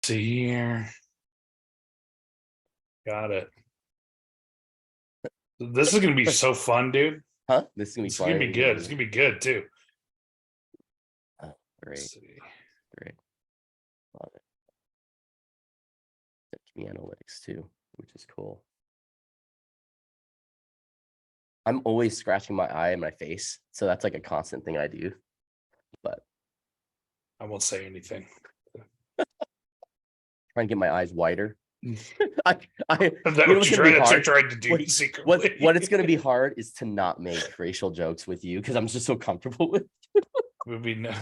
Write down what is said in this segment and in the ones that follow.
See here. Got it. This is gonna be so fun, dude. Huh? This is gonna be It's fun. gonna be good. It's gonna be good too. Oh, great. Let's see. Great. Love it. Give me analytics too, which is cool. I'm always scratching my eye and my face, so that's like a constant thing I do. But I won't say anything. trying to get my eyes wider. I That you know what's gonna be hard? tried to do secretly. What it's gonna be hard is to not make racial jokes with you because I'm just so comfortable with. Would be no.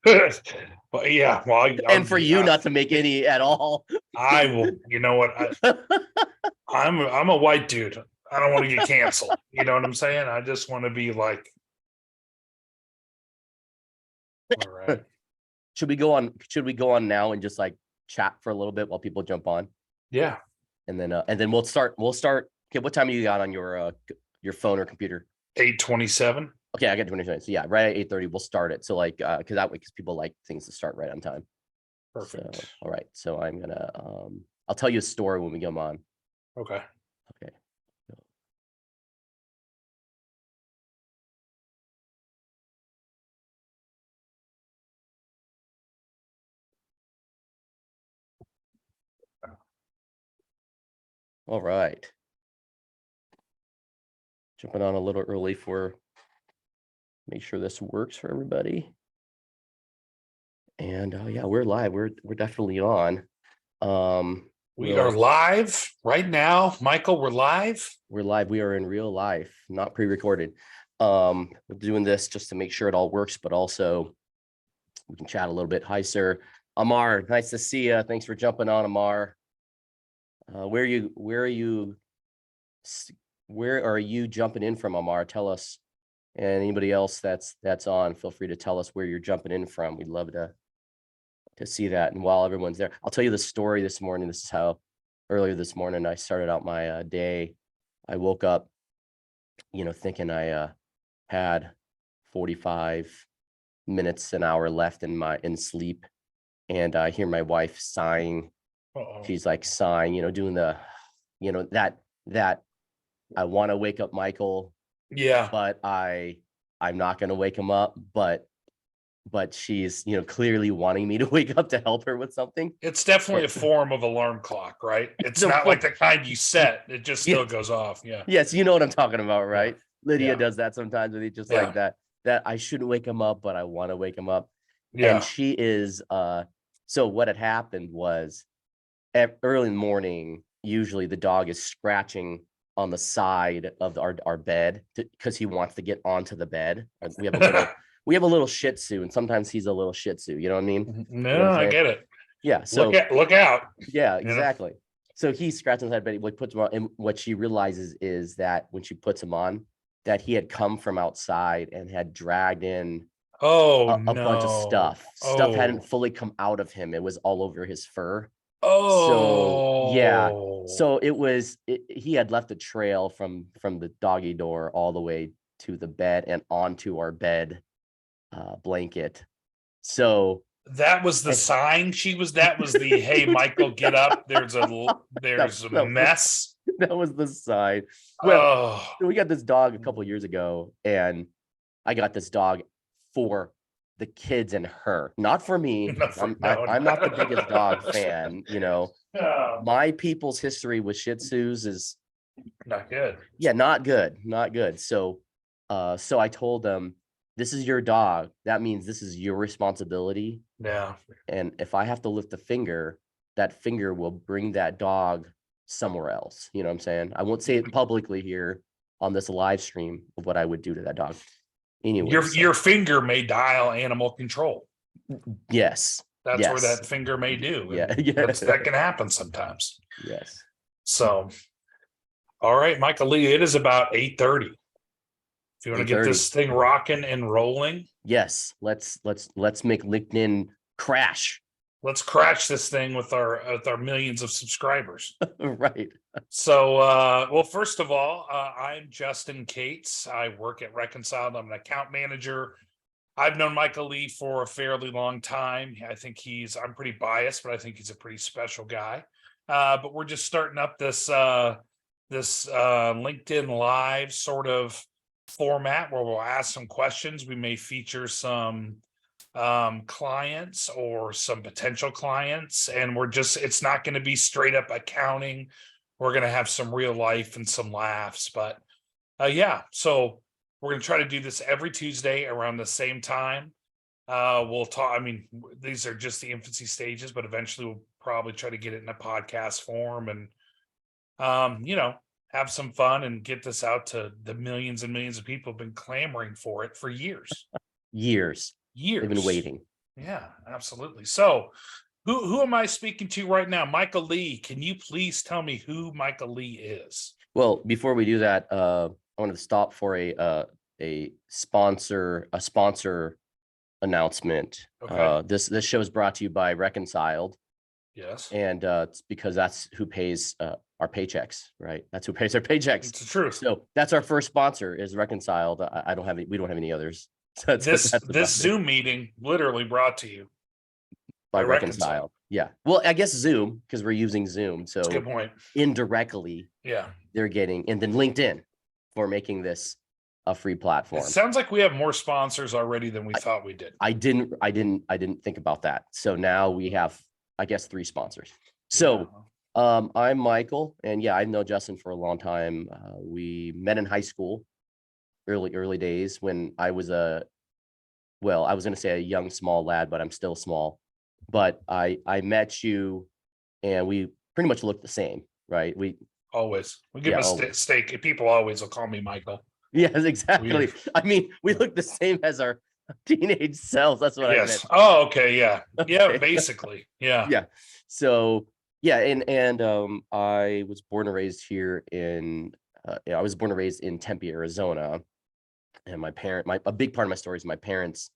But yeah, well, And for you not to make any at all. I will. You know what? I'm a white dude. I don't want to get canceled. You know what I'm saying? I just want to be like, all right. Should we go on now and just like chat for a little bit while people jump on? Yeah. And then we'll start. Okay, what time you got on your phone or computer? 8:27. Okay, I got 20 minutes. So yeah, right at 8:30 we'll start it. So like because people like things to start right on time. Perfect. So, all right. So I'm gonna I'll tell you a story when we come on. Okay. Okay. All right. Jumping on a little early for make sure this works for everybody. And yeah, we're live. We're definitely on. We are live right now, Michael. We're live. We're live. We are in real life, not pre-recorded. We're doing this just to make sure it all works, but also we can chat a little bit. Hi, sir. Amar, nice to see you. Thanks for jumping on, Amar. Where are you jumping in from, Amar? Tell us. And anybody else that's on, feel free to tell us where you're jumping in from. We'd love to see that. And while everyone's there, I'll tell you the story this morning. This is how earlier this morning I started out my day. I woke up, thinking I had 45 minutes, an hour left in sleep, and I hear my wife sighing. Uh-oh. She's like sighing, doing the, that I want to wake up Michael. Yeah. But I'm not going to wake him up, but she's, clearly wanting me to wake up to help her with something. It's definitely a form of alarm clock, right? It's not like the kind you set. It just still goes off. Yeah. Yes. You know what I'm talking about, right? Yeah. Lydia Yeah. does that sometimes with you, just like that I shouldn't wake him up, but I want to wake him up. Yeah. And she is, so what had happened was early in the morning, usually the dog is scratching on the side of our bed because he wants to get onto the bed. We have a little Shih Tzu, and sometimes he's a little Shih Tzu. You know what I mean? No, I get it. Yeah. So look out. Yeah, exactly. So he's scratching his head, but he puts him on. And what she realizes is that when she puts him on, that he had come from outside and had dragged in a bunch of stuff. Stuff hadn't fully come out of him. It was all over his fur. So yeah, so he had left a trail from the doggy door all the way to the bed and onto our bed blanket. So that was the sign. That was the hey Michael, get up. There's a mess. That was the sign. Well, we got this dog a couple of years ago, and I got this dog for the kids and her, not for me. I'm not the biggest dog fan, My people's history with Shih Tzus is not good. Yeah, not good. So I told them, this is your dog. That means this is your responsibility. Yeah. And if I have to lift a finger, that finger will bring that dog somewhere else. You know what I'm saying? I won't say it publicly here on this live stream of what I would do to that dog. Anyway, your finger may dial animal control. Yes. That's where that finger may do. Yeah. That can happen sometimes. Yes. So, all right, Michael Lee, it is about 8:30. If you want to get this thing rocking and rolling. Yes. Let's make LinkedIn crash. Let's crash this thing with our millions of subscribers. Right. So, well, first of all, I'm Justin Cates. I work at Reconciled. I'm an account manager. I've known Michael Lee for a fairly long time. I think I'm pretty biased, but I think he's a pretty special guy. But we're just starting up this LinkedIn Live sort of format where we'll ask some questions. We may feature some clients or some potential clients, and it's not going to be straight up accounting. We're going to have some real life and some laughs, but yeah, so we're going to try to do this every Tuesday around the same time. We'll talk. I mean, these are just the infancy stages, but eventually we'll probably try to get it in a podcast form and, have some fun and get this out to the millions and millions of people who've been clamoring for it for years. Years. They've been waiting. Yeah, absolutely. So, who am I speaking to right now? Michael Lee. Can you please tell me who Michael Lee is? Well, before we do that, I wanted to stop for a sponsor announcement. Okay. This show is brought to you by Reconciled. Yes. And it's because that's who pays our paychecks, right? That's who pays our paychecks. It's the truth. So that's our first sponsor is Reconciled. We don't have any others. So this Zoom meeting literally brought to you by Reconciled. Yeah. Well, I guess Zoom, because we're using Zoom. So that's a good point. Indirectly, yeah, they're getting, and then LinkedIn for making this a free platform. It sounds like we have more sponsors already than we thought we did. I didn't think about that. So now we have, I guess, 3 sponsors. So I'm Michael, and yeah, I've known Justin for a long time. We met in high school, early days when I was I was going to say a young, small lad, but I'm still small. But I met you, and we pretty much looked the same, right? We give a stake. People always will call me Michael. Yes, exactly. I mean, we look the same as our teenage selves. That's what I meant. Oh, okay. Yeah. Yeah. Basically. Yeah. Yeah. So yeah, and I was born and raised here I was born and raised in Tempe, Arizona. And a big part of my story is my parents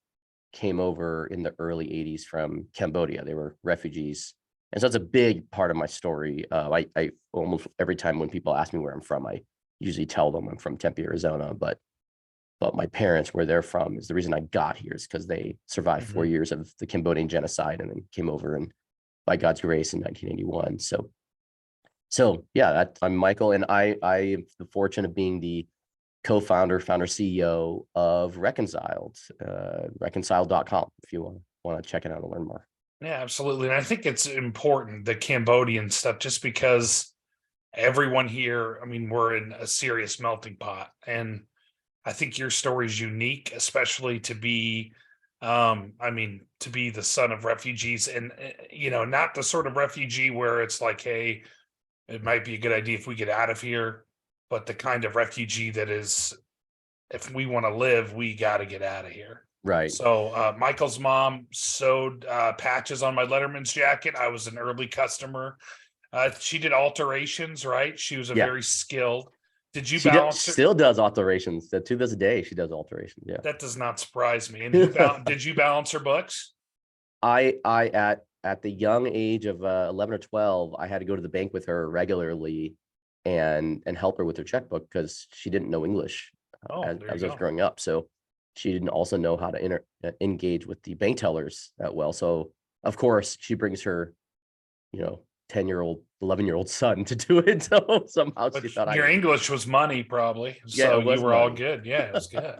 came over in the early 80s from Cambodia. They were refugees. And so it's a big part of my story. I almost every time when people ask me where I'm from, I usually tell them I'm from Tempe, Arizona. But my parents, where they're from, is the reason I got here is because they survived 4 years of the Cambodian genocide and then came over and by God's grace in 1981. So yeah, I'm Michael, and I am the fortune of being the co-founder, CEO of Reconciled, reconciled.com, if you want to check it out and learn more. Yeah, absolutely. And I think it's important, the Cambodian stuff, just because everyone here, I mean, we're in a serious melting pot. And I think your story is unique, especially to be, to be the son of refugees and, not the sort of refugee where it's like, hey, it might be a good idea if we get out of here, but the kind of refugee that is, if we want to live, we got to get out of here. Right. So Michael's mom sewed patches on my Letterman's jacket. I was an early customer. She did alterations, right? She was very skilled. Did you balance? She still does alterations. To this day, she does alterations. Yeah. That does not surprise me. And did you balance her books? I at the young age of 11 or 12, I had to go to the bank with her regularly and help her with her checkbook because she didn't know English as I was growing up. So she didn't also know how to engage with the bank tellers that well. So of course she brings her, 10-year-old, 11-year-old son to do it. So somehow she thought your English was money, probably. Yeah, so you were all good. Yeah, it was good.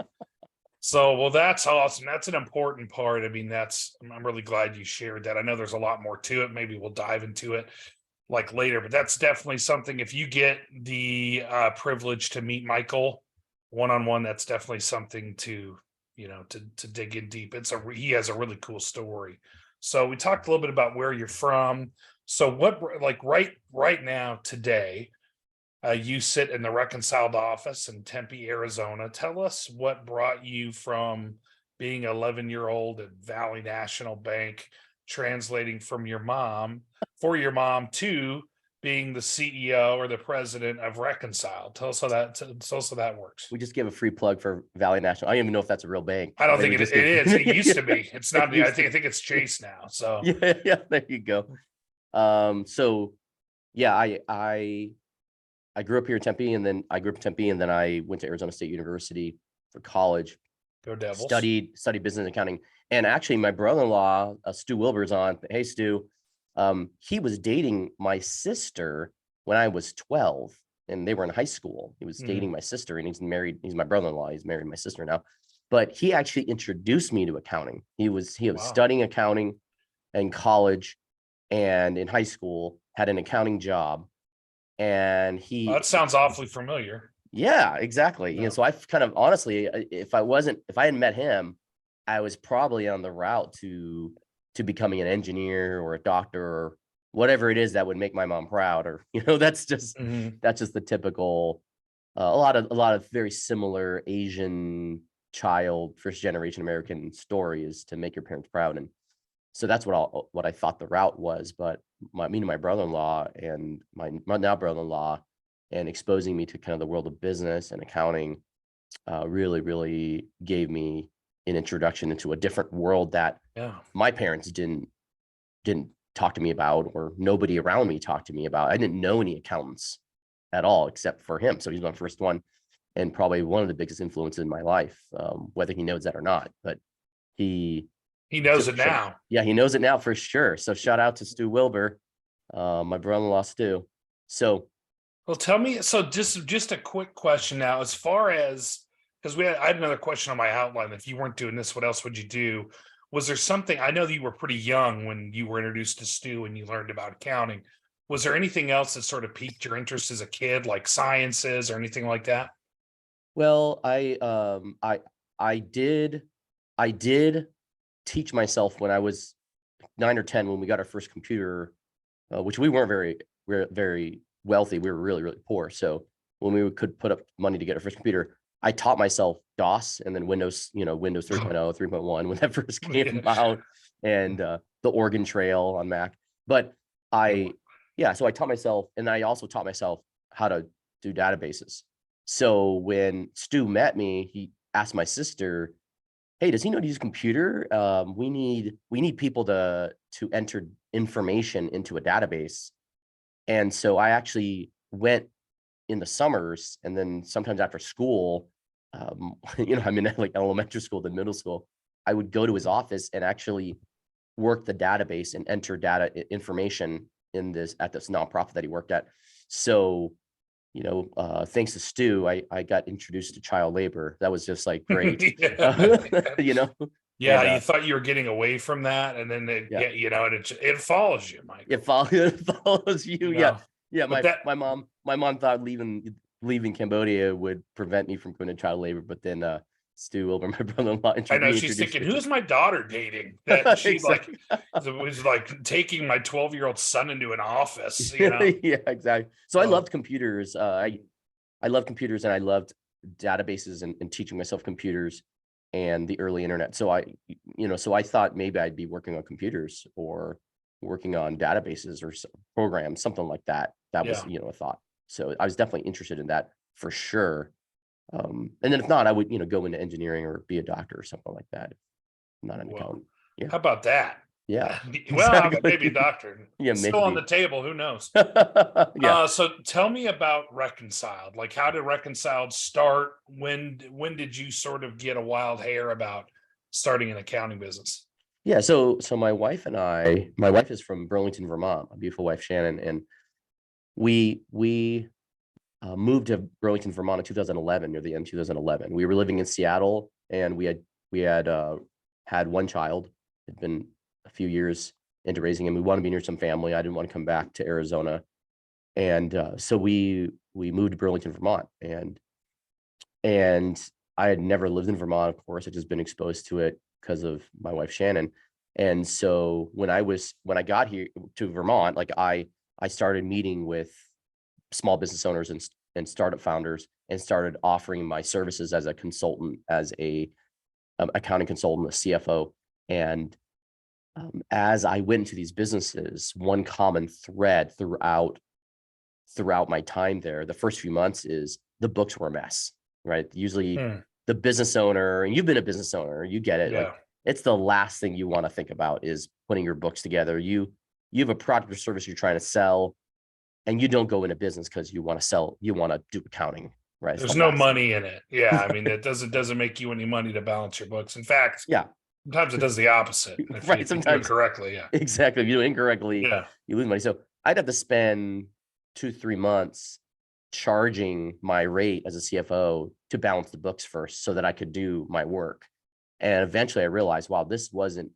So, well, that's awesome. That's an important part. I mean, I'm really glad you shared that. I know there's a lot more to it. Maybe we'll dive into it like later, but that's definitely something. If you get the privilege to meet Michael one-on-one, that's definitely something to dig in deep. He has a really cool story. So we talked a little bit about where you're from. So what, like right now today, you sit in the Reconciled office in Tempe, Arizona. Tell us what brought you from being an 11-year-old at Valley National Bank, translating from your mom to being the CEO or the president of Reconciled. Tell us how that works. We just give a free plug for Valley National. I don't even know if that's a real bank. I don't think it is. It used to be. It's not. I think it's Chase now. So yeah, there you go. So yeah, I grew up here in Tempe, and then I went to Arizona State University for college. Go Devils. studied business accounting. And actually my brother-in-law, Stu Wilbur's on. Hey, Stu. He was dating my sister when I was 12 and they were in high school. He was dating my sister and he's married. He's my brother-in-law. He's married my sister now, but he actually introduced me to accounting. He was studying accounting in college and in high school, had an accounting job. And That sounds awfully familiar. Yeah, exactly. Yeah. So I've kind of honestly, if I hadn't met him, I was probably on the route to becoming an engineer or a doctor or whatever it is that would make my mom proud. Or, that's just the typical, a lot of very similar Asian child, first generation American story is to make your parents proud. And so that's what I thought the route was. But me and my brother-in-law and my now brother-in-law, and exposing me to kind of the world of business and accounting really, really gave me an introduction into a different world that my parents didn't talk to me about, or nobody around me talked to me about. I didn't know any accountants at all except for him. So he's my first one and probably one of the biggest influences in my life, whether he knows that or not. But he knows it now. Yeah, he knows it now for sure. So shout out to Stu Wilbur, my brother-in-law Stu. So, well, tell me. So just a quick question now, as far as, because I had another question on my outline. If you weren't doing this, what else would you do? Was there something? I know that you were pretty young when you were introduced to Stu and you learned about accounting. Was there anything else that sort of piqued your interest as a kid, like sciences or anything like that? Well, I did teach myself when I was 9 or 10 when we got our first computer, which we weren't very wealthy. We were really, really poor. So when we could put up money to get our first computer, I taught myself DOS and then Windows 3.0, 3.1 when that first came out, and the Oregon Trail on Mac. But so I taught myself, and I also taught myself how to do databases. So when Stu met me, he asked my sister, hey, does he know how to use a computer? We need people to enter information into a database. And so I actually went in the summers, and then sometimes after school, I'm in like elementary school, then middle school, I would go to his office and actually work the database and enter data information at this nonprofit that he worked at. So, thanks to Stu, I got introduced to child labor. That was just like great. Yeah, you thought you were getting away from that, and then it follows you, Mike. It follows you. Yeah. My mom thought leaving Cambodia would prevent me from going to child labor, but then Stu over my brother-in-law. I know she's thinking, who's my daughter dating? That she exactly. was like taking my 12-year-old son into an office. Yeah, exactly. So I loved computers. I loved computers, and I loved databases and teaching myself computers and the early internet. So I thought maybe I'd be working on computers or working on databases or programs, something like that. That was, a thought. So I was definitely interested in that for sure. And then if not, I would, go into engineering or be a doctor or something like that. Not an accountant. Yeah. How about that? Yeah. Well, maybe a doctor. Yeah, still maybe. on the table. Who knows? Yeah. So tell me about Reconciled. Like, how did Reconciled start? When did you sort of get a wild hair about starting an accounting business? Yeah. So my wife is from Burlington, Vermont, my beautiful wife, Shannon. And we moved to Burlington, Vermont in 2011, near the end of 2011. We were living in Seattle, and we had one child. Had been a few years into raising him. We wanted to be near some family. I didn't want to come back to Arizona, and so we moved to Burlington, Vermont. And I had never lived in Vermont. Of course, I'd just been exposed to it because of my wife Shannon. And so when I got here to Vermont, like I started meeting with small business owners and startup founders, and started offering my services as a consultant, as a accounting consultant, a CFO. And as I went into these businesses, one common thread throughout my time there, the first few months, is the books were a mess, right? Usually the business owner, and you've been a business owner, you get it. Yeah. Like, it's the last thing you want to think about is putting your books together. You have a product or service you're trying to sell, and you don't go into business because you want to sell, you want to do accounting, right? There's no money in it. Yeah. I mean, it doesn't make you any money to balance your books. In fact, Yeah. sometimes it does the opposite. If Right. you do it Sometimes correctly. Yeah. exactly. If you do it incorrectly, Yeah. you lose money. So I'd have to spend 2-3 months charging my rate as a CFO to balance the books first so that I could do my work. And eventually I realized, wow, this wasn't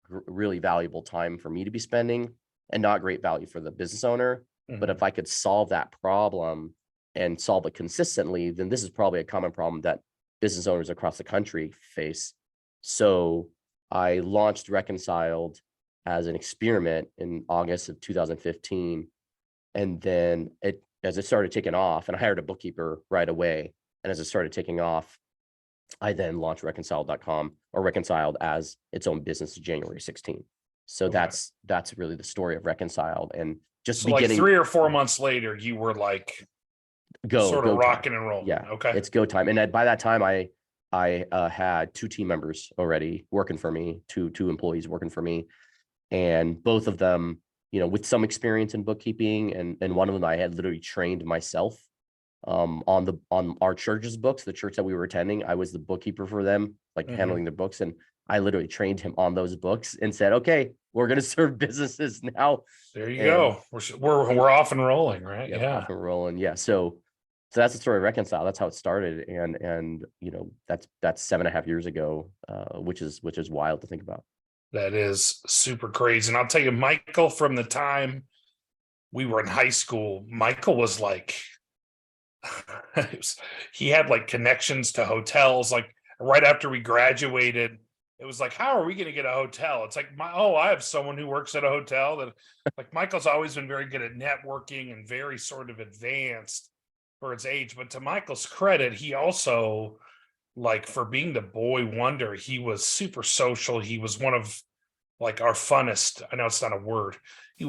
really valuable time for me to be spending and not great value for the business owner. But if I could solve that problem and solve it consistently, then this is probably a common problem that business owners across the country face. So I launched Reconciled as an experiment in August of 2015. And then as it started taking off, and I hired a bookkeeper right away. And as it started taking off, I then launched reconciled.com or Reconciled as its own business in January 16. So Okay. that's really the story of Reconciled. And just So like beginning 3 or 4 months later, you were like sort of go time. rocking and rolling. Yeah. Okay. It's go time. And by that time I had 2 team members already working for me, two employees working for me. And both of them, with some experience in bookkeeping, and one of them I had literally trained myself on our church's books. The church that we were attending, I was the bookkeeper for them, like handling the books, and I literally trained him on those books and said, okay, we're going to serve businesses now. There you go. We're off and rolling, right? Yeah. Off and rolling. Yeah. So that's the story of Reconcile. That's how it started. And that's 7.5 years ago, which is wild to think about. That is super crazy. And I'll tell you, Michael, from the time we were in high school, Michael was like, he had like connections to hotels. Like right after we graduated, it was like, how are we going to get a hotel? It's like, I have someone who works at a hotel. That like Michael's always been very good at networking and very sort of advanced for his age. But to Michael's credit, he also, like, for being the boy wonder, he was super social. He was one of like our funnest. I know it's not a word. He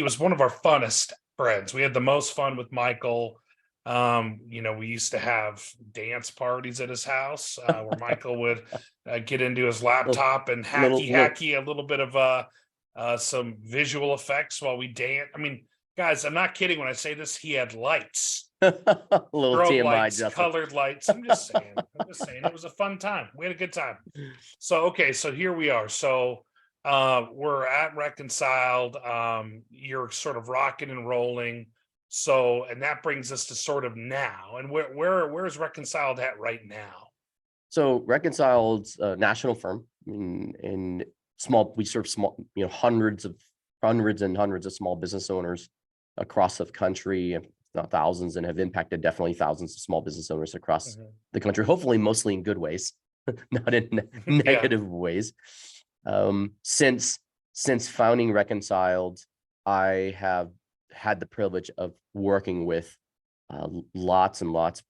was one of our funnest friends. We had the most fun with Michael. We used to have dance parties at his house where Michael would get into his laptop and hacky a little bit of some visual effects while we dance. I mean, guys, I'm not kidding when I say this. He had lights. Little TMI, lights, colored lights. I'm just saying it was a fun time. We had a good time. So here we are. So we're at Reconciled. You're sort of rocking and rolling. So, and that brings us to sort of now. And where is Reconciled at right now? So Reconciled's a national firm in small. We serve small, hundreds and hundreds of small business owners across the country, if not thousands, and have impacted definitely thousands of small business owners across the country, hopefully mostly in good ways, not in negative ways. Since founding Reconciled, I have had the privilege of working with lots and lots,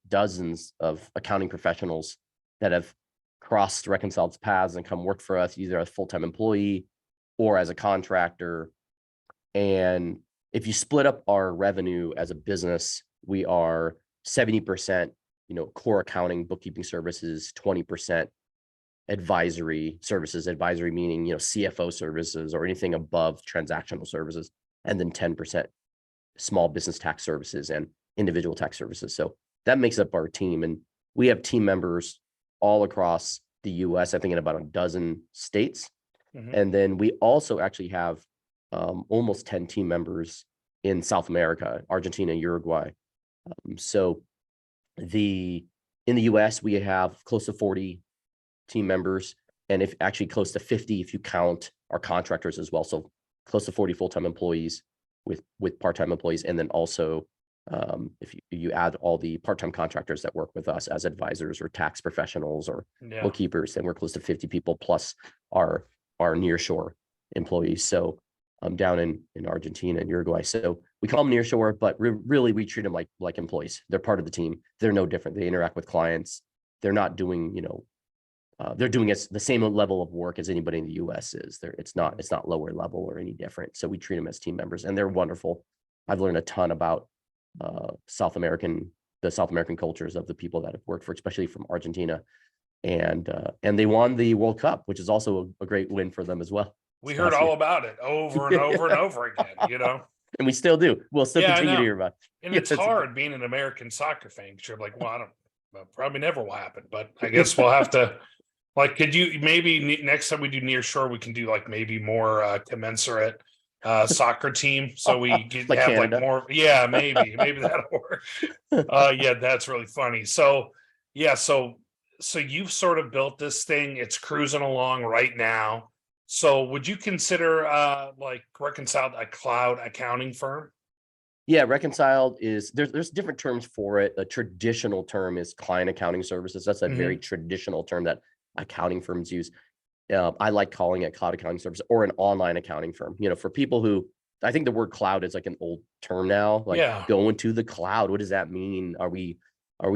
dozens of accounting professionals that have crossed Reconciled's paths and come work for us either as a full-time employee or as a contractor. And if you split up our revenue as a business, we are 70%, core accounting, bookkeeping services, 20% advisory services, advisory meaning, CFO services or anything above transactional services, and then 10% small business tax services and individual tax services. So that makes up our team. And we have team members all across the US, I think in about a dozen states. And then we also actually have almost 10 team members in South America, Argentina, Uruguay. So in the US, we have close to 40 team members, and if actually close to 50 if you count our contractors as well. So close to 40 full-time employees with part-time employees, and then also if you add all the part-time contractors that work with us as advisors or tax professionals or bookkeepers, then we're close to 50 people plus our nearshore employees. So I'm down in Argentina and Uruguay. So we call them nearshore, but really we treat them like employees. They're part of the team. They're no different. They interact with clients. They're not doing, they're doing the same level of work as anybody in the US is. It's not lower level or any different. So we treat them as team members, and they're wonderful. I've learned a ton about the South American cultures of the people that have worked for, especially from Argentina. And they won the World Cup, which is also a great win for them as well. We heard all about it over and over and over again, And we still do. We'll still Yeah, I continue to know. hear about. And Yeah, it's hard being an American soccer fan. 'Cause you're like, well, I don't, well, probably never will happen, but I guess we'll have to, like, could you maybe next time we do near shore, we can do like maybe more commensurate soccer team. So we like have like Canada. more, yeah, maybe that'll work. Yeah, that's really funny. So yeah, so you've sort of built this thing, it's cruising along right now. So would you consider like Reconciled a cloud accounting firm? Yeah, reconciled is there's different terms for it. A traditional term is client accounting services. That's a very Hmm. traditional term that accounting firms use. I like calling it cloud accounting service or an online accounting firm. For people who I think the word cloud is like an old term now. Like Yeah. going to the cloud. What does that mean? Are we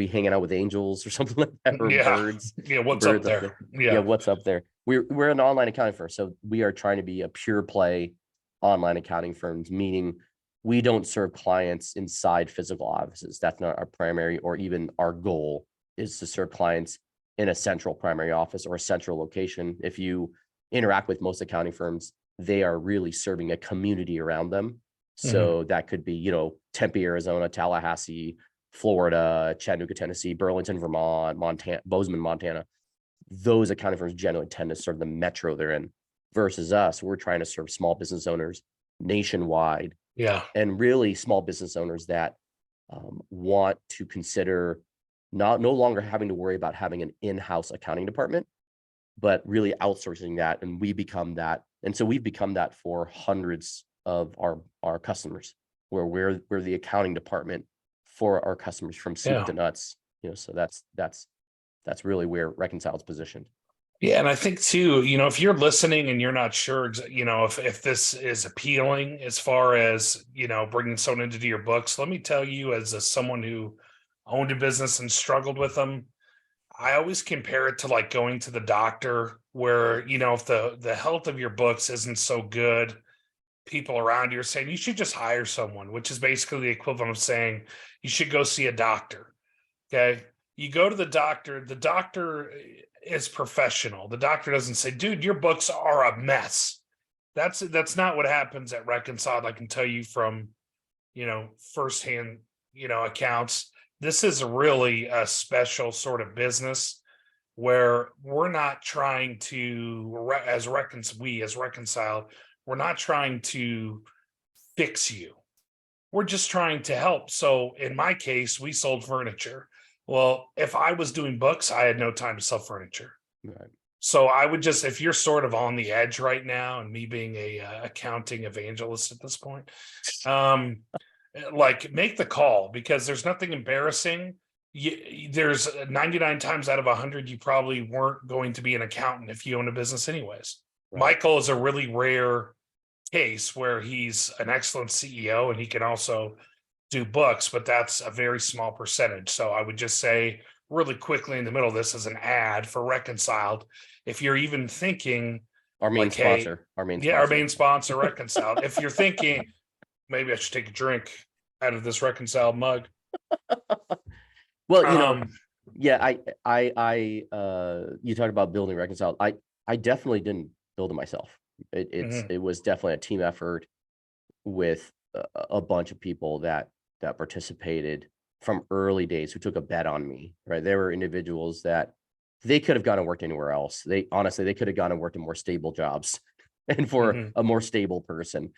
hanging out with angels or something like that, or Yeah. birds? Yeah, what's up Birds up there. there? Yeah, Yeah. what's up there? We're an online accounting firm, so we are trying to be a pure play online accounting firms, meaning we don't serve clients inside physical offices. That's not our primary or even our goal is to serve clients in a central primary office or a central location. If you interact with most accounting firms, they are really serving a community around them. Hmm. So that could be, Tempe, Arizona, Tallahassee, Florida, Chattanooga, Tennessee, Burlington, Vermont, Montana, Bozeman, Montana. Those accounting firms generally tend to serve the metro they're in versus us. We're trying to serve small business owners nationwide Yeah. and really small business owners that want to consider no longer having to worry about having an in-house accounting department, but really outsourcing that. And we become that. And so we've become that for hundreds of our customers, where we're the accounting department for our customers from soup Yeah. to nuts. So that's really where Reconciled's positioned. Yeah, and I think too, if you're listening and you're not sure, if this is appealing as far as, bringing someone into your books, let me tell you, as someone who owned a business and struggled with them, I always compare it to like going to the doctor, where, if the health of your books isn't so good, people around you are saying you should just hire someone, which is basically the equivalent of saying you should go see a doctor. Okay. You go to the doctor is professional. The doctor doesn't say, dude, your books are a mess. That's not what happens at Reconciled. I can tell you from, firsthand, accounts. This is really a special sort of business where we're not trying to, we as Reconciled, we're not trying to fix you, we're just trying to help. So in my case, we sold furniture. Well, if I was doing books, I had no time to sell furniture. Right. So I would just, if you're sort of on the edge right now, and me being a accounting evangelist at this point, um, like make the call, because there's nothing embarrassing. There's 99 times out of 100, you probably weren't going to be an accountant if you own a business anyways. Right. Michael is a really rare case where he's an excellent CEO and he can also do books, but that's a very small percentage. So I would just say really quickly in the middle of this as an ad for Reconciled, if you're even thinking Our main like, hey, sponsor. Our main yeah, our sponsor. main sponsor, Reconciled. If you're thinking maybe I should take a drink out of this Reconciled mug. Well, Um, yeah, you talked about building Reconciled. I definitely didn't build it myself. mhm, It was definitely a team effort with a bunch of people that participated from early days who took a bet on me, right? There were individuals that they could have gone and worked anywhere else. They honestly, they could have gone and worked in more stable jobs and for mhm, a more stable person.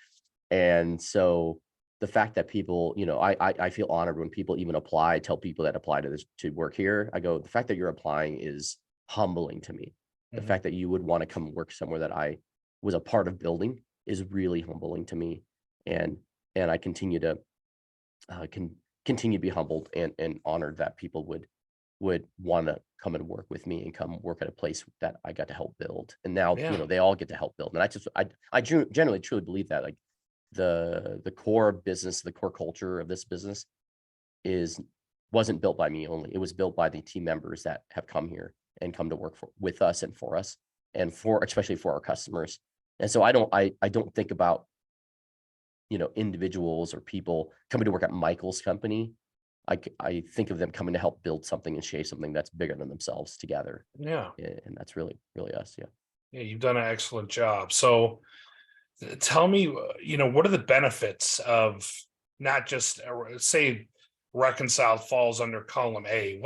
And so the fact that people, I feel honored when people even apply. I tell people that apply to this to work here, I go, the fact that you're applying is humbling to me. The mhm. fact that you would want to come work somewhere that I was a part of building is really humbling to me. And I continue to can continue to be humbled and honored that people would want to come and work with me and come work at a place that I got to help build. And now, Yeah, they all get to help build. And I generally truly believe that, like, the core business, the core culture of this business is wasn't built by me only. It was built by the team members that have come here and come to work with us and for us and for especially for our customers. And so I don't think about, individuals or people coming to work at Michael's company. I think of them coming to help build something and shape something that's bigger than themselves together. yeah, And that's really, really us. Yeah. yeah. You've done an excellent job. So Tell me, what are the benefits of not just say Reconciled falls under column A?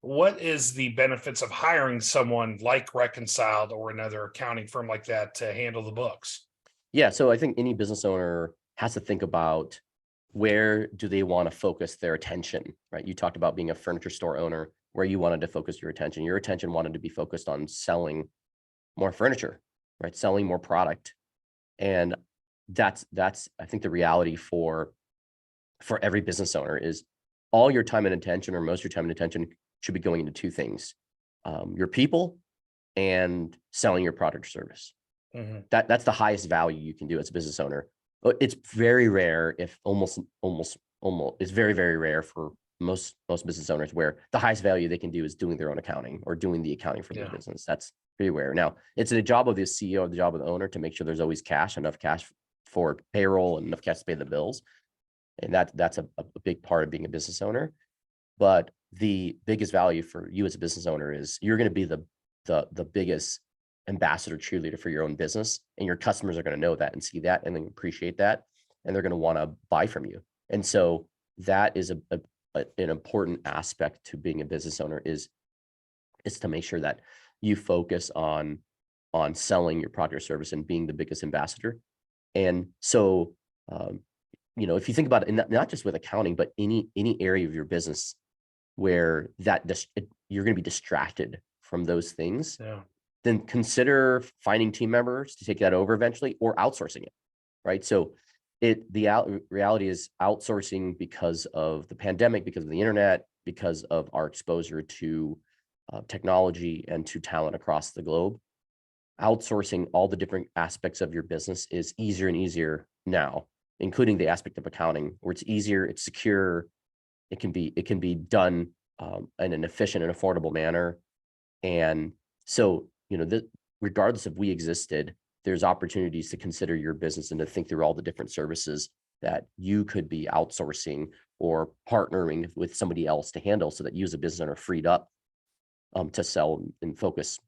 What is the benefits of hiring someone like Reconciled or another accounting firm like that to handle the books? Yeah, so I think any business owner has to think about where do they want to focus their attention, right? You talked about being a furniture store owner, where you wanted to focus your attention. Your attention wanted to be focused on selling more furniture, right? Selling more product. And that's I think the reality for every business owner is all your time and attention, or most of your time and attention, should be going into two things: your people and selling your product or service. Mm-hmm. That's the highest value you can do as a business owner. But it's very rare, if almost it's very, very rare for most business owners, where the highest value they can do is doing their own accounting or doing the accounting for their business. That's pretty rare. Now, it's a job of the CEO, the job of the owner, to make sure there's always enough cash for payroll and enough cash to pay the bills. And that's a big part of being a business owner. But the biggest value for you as a business owner is you're going to be the biggest ambassador, cheerleader for your own business, and your customers are going to know that and see that and then appreciate that, and they're going to want to buy from you. And so that is an important aspect to being a business owner, is to make sure that you focus on selling your product or service and being the biggest ambassador. And so if you think about it, and not just with accounting, but any area of your business where you're going to be distracted from those things, then consider finding team members to take that over eventually, or outsourcing it, right? So reality is outsourcing, because of the pandemic, because of the internet, because of our exposure to technology and to talent across the globe. Outsourcing all the different aspects of your business is easier and easier now, including the aspect of accounting, where it's easier, it's secure, it can be done in an efficient and affordable manner. And so, regardless if we existed, there's opportunities to consider your business and to think through all the different services that you could be outsourcing or partnering with somebody else to handle, so that you as a business owner are freed up to sell and focus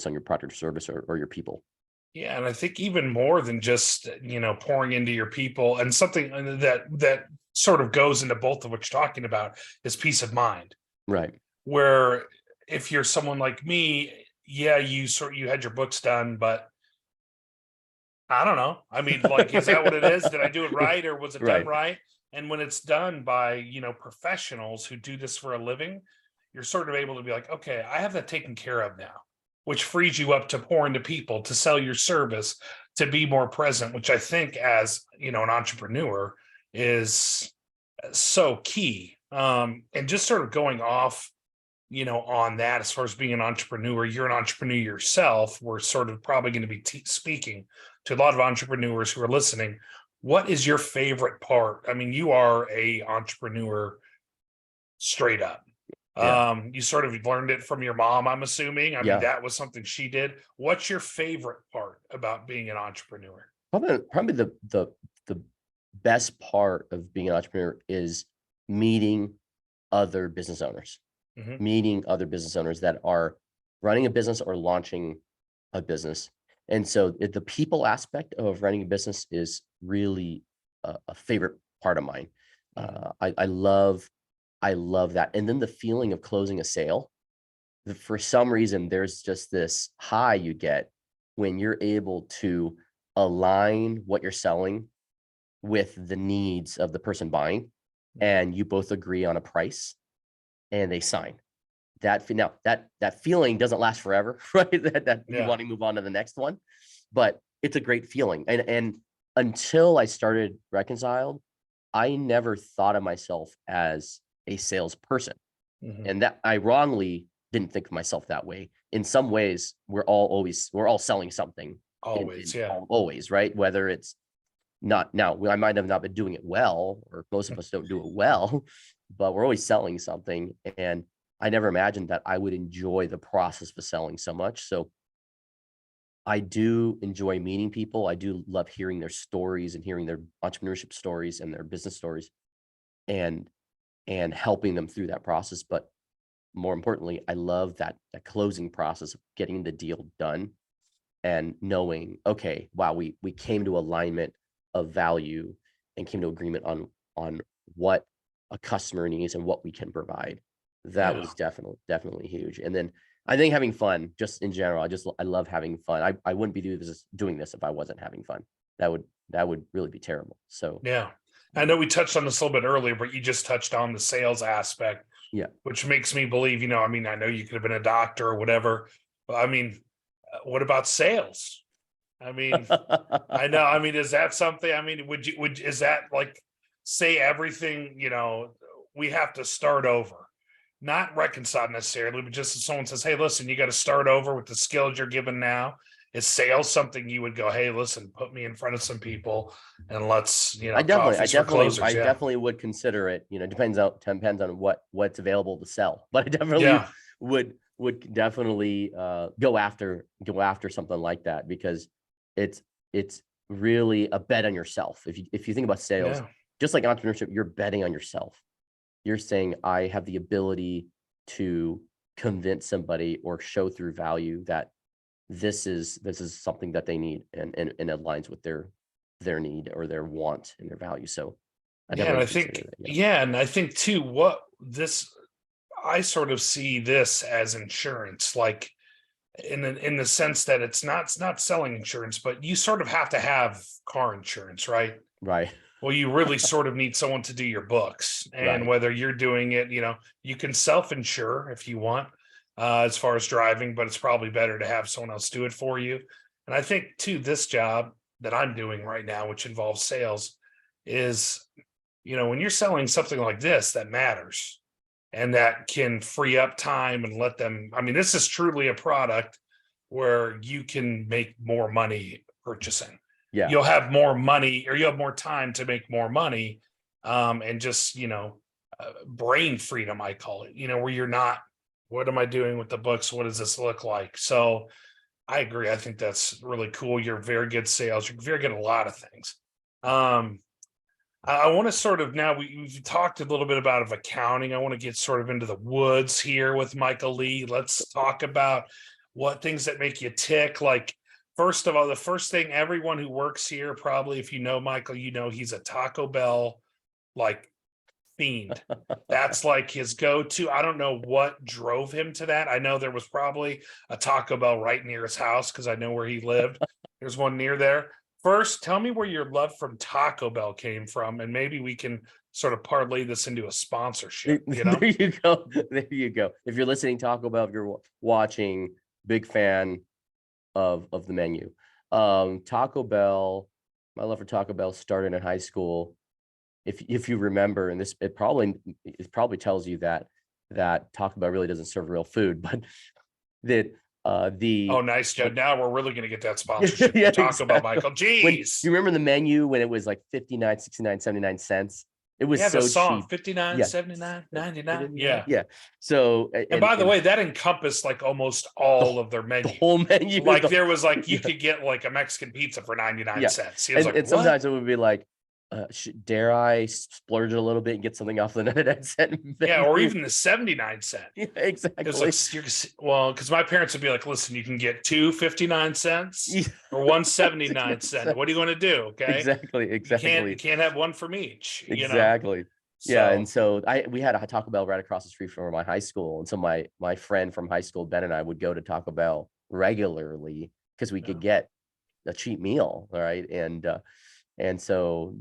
on your product or service, or your people. Yeah, and I think even more than just pouring into your people, and something that sort of goes into both of what you're talking about, is peace of mind. Right. Where if you're someone like me, yeah, you had your books done, but I don't know. I mean, like, is that what it is? Did I do it right, or was it done right? And when it's done by professionals who do this for a living, you're sort of able to be like, okay, I have that taken care of now, which frees you up to pour into people, to sell your service, to be more present, which I think, as an entrepreneur, is so key. And just sort of going off, on that, as far as being an entrepreneur, you're an entrepreneur yourself. We're sort of probably going to be speaking to a lot of entrepreneurs who are listening. What is your favorite part? I mean, you are a entrepreneur straight up. Yeah. You sort of learned it from your mom, I'm assuming. I mean, Yeah. that was something she did. What's your favorite part about being an entrepreneur? Probably the best part of being an entrepreneur is meeting other business owners. Mm-hmm. Meeting other business owners that are running a business or launching a business. And so the people aspect of running a business is really a favorite part of mine. I love that. And then the feeling of closing a sale, for some reason, there's just this high you get when you're able to align what you're selling with the needs of the person buying, and you both agree on a price and they sign. That feeling doesn't last forever, right? That you want to move on to the next one, but it's a great feeling. And until I started Reconciled, I never thought of myself as a salesperson, and that I wrongly didn't think of myself that way. In some ways, we're all selling something. Always, right? Whether it's not now, I might have not been doing it well, or most of us don't do it well, but we're always selling something. And I never imagined that I would enjoy the process of selling so much. So I do enjoy meeting people. I do love hearing their stories and hearing their entrepreneurship stories and their business stories, and helping them through that process. But more importantly, I love that closing process of getting the deal done. and knowing, okay, wow, we came to alignment of value and came to agreement on what a customer needs and what we can provide. That was definitely huge. And then I think having fun, just in general, I love having fun. I wouldn't be doing this if I wasn't having fun. That would really be terrible. So Yeah. I know we touched on this a little bit earlier, but you just touched on the sales aspect, yeah. which makes me believe, I mean, I know you could have been a doctor or whatever, but I mean, what about sales? I mean, I know, I mean, is that something, I mean, is that like, say everything, we have to start over, not reconciled necessarily, but just if someone says, hey, listen, you got to start over with the skills you're given now. Is sales something you would go, hey, listen, put me in front of some people and let's, I closers, definitely would consider it. Depends on what's available to sell, but I definitely would definitely go after something like that, because it's really a bet on yourself. If you think about sales, just like entrepreneurship, you're betting on yourself. You're saying, I have the ability to convince somebody or show through value that this is something that they need and aligns with their need or their want and their value. So and I think and I think too, I sort of see this as insurance, like in the sense that it's not selling insurance, but you sort of have to have car insurance, right? Right. Well, you really sort of need someone to do your books, and whether you're doing it, you can self-insure if you want, as far as driving, but it's probably better to have someone else do it for you. And I think too, this job that I'm doing right now, which involves sales, is, when you're selling something like this, that matters and that can free up time and let them, I mean, this is truly a product where you can make more money purchasing. Yeah. You'll have more money, or you'll have more time to make more money. And just, brain freedom, I call it, where you're not, what am I doing with the books? What does this look like? So I agree. I think that's really cool. You're very good at sales. You're very good at a lot of things. I want to sort of, now we've talked a little bit about accounting. I want to get sort of into the woods here with Michael Lee. Let's talk about what things that make you tick. Like, first of all, the first thing, everyone who works here, probably, if you know Michael, he's a Taco Bell like fiend. That's like his go-to. I don't know what drove him to that. I know there was probably a Taco Bell right near his house, because I know where he lived. There's one near there. First, tell me where your love from Taco Bell came from, and maybe we can sort of parlay this into a sponsorship. There you go. There you go. If you're listening, Taco Bell, if you're watching, big fan of the menu. Taco Bell, my love for Taco Bell started in high school. If you remember, and it probably tells you that Taco Bell really doesn't serve real food, but that oh, nice, Joe. Now we're really going to get that sponsorship. Yeah, Taco Bell, Michael. Jeez. You remember the menu when it was like 59, 69, 79 cents? It was so cheap. 59, 79, 99. Yeah. Yeah. So, and by the way, that encompassed like almost all of their menu. The whole menu. Like there was like, you could get like a Mexican pizza for 99 cents. And sometimes it would be like, dare I splurge a little bit and get something off the 99-cent menu? Yeah, or even the 79-cent. Yeah, exactly. Because my parents would be like, listen, you can get 2 59-cents or 1 79-cent. What are you going to do? Okay. Exactly. You can't have one from each. Exactly. Yeah. And so we had a Taco Bell right across the street from my high school. And so my friend from high school, Ben, and I would go to Taco Bell regularly because we could get a cheap meal. All right. And so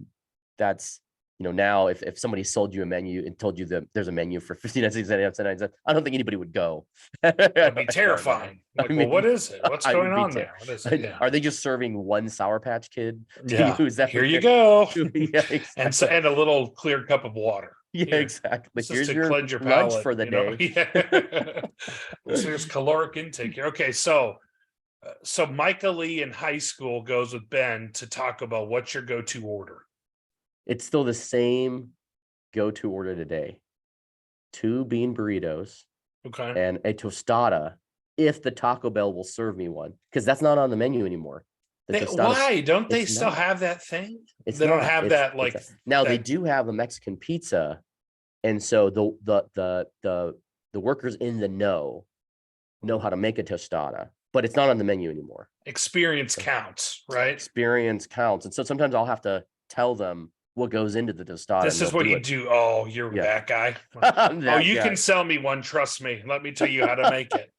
that's, now if somebody sold you a menu and told you that there's a menu for 59 cents, I don't think anybody would go. That'd be terrifying. Like, well, what is it? What's going on there? What is it? Yeah. Are they just serving one Sour Patch Kid? Here you go. Yeah, exactly. And a little clear cup of water. Yeah, exactly. Here's your lunch palate, for the day. Yeah. There's caloric intake here. Okay, so Michael Lee in high school goes with Ben to Taco Bell. What's your go-to order? It's still the same go-to order today. 2 bean burritos. Okay. And a tostada, if the Taco Bell will serve me one, because that's not on the menu anymore. Why don't they still have that thing? They don't have that like now. They do have a Mexican pizza, and so the workers in the know how to make a tostada. but it's not on the menu anymore. Experience counts, right? Experience counts. And so sometimes I'll have to tell them what goes into the tostada. This is what you do. Oh, you're that guy. You can sell me one. Trust me. Let me tell you how to make it.